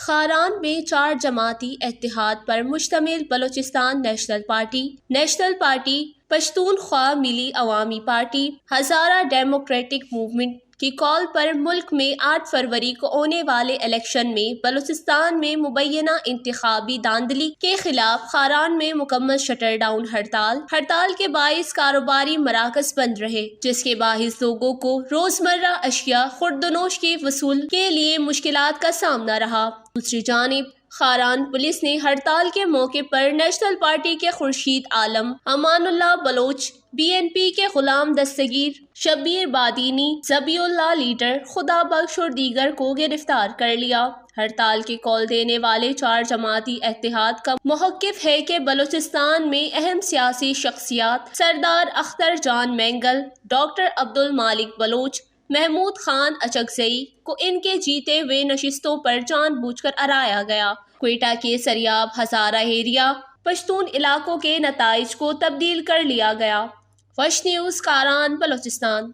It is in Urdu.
خاران میں 4 جماعتی اتحاد پر مشتمل بلوچستان نیشنل پارٹی، پشتونخوا ملی عوامی پارٹی، ہزارہ ڈیموکریٹک موومنٹ کی کال پر ملک میں 8 فروری کو ہونے والے الیکشن میں بلوچستان میں مبینہ انتخابی دھاندلی کے خلاف خاران میں مکمل شٹر ڈاؤن ہڑتال کے باعث کاروباری مراکز بند رہے، جس کے باعث لوگوں کو روزمرہ اشیاء خوردونوش کے وصول کے لیے مشکلات کا سامنا رہا۔ دوسری جانب خاران پولیس نے ہڑتال کے موقع پر نیشنل پارٹی کے خورشید عالم، امان اللہ بلوچ، BNP کے غلام دستگیر، شبیر بادینی، ذبیح اللہ لیڈر، خدا بخش اور دیگر کو گرفتار کر لیا۔ ہڑتال کی کال دینے والے 4 جماعتی اتحاد کا موقف ہے کہ بلوچستان میں اہم سیاسی شخصیات سردار اختر جان مینگل، ڈاکٹر عبدالمالک بلوچ، محمود خان اچکزئی کو ان کے جیتے ہوئے نشستوں پر جان بوجھ کر ہرایا گیا۔ کوئٹہ کے سریاب ہزارہ ایریا پشتون علاقوں کے نتائج کو تبدیل کر لیا گیا۔ وش نیوز، کاران، بلوچستان۔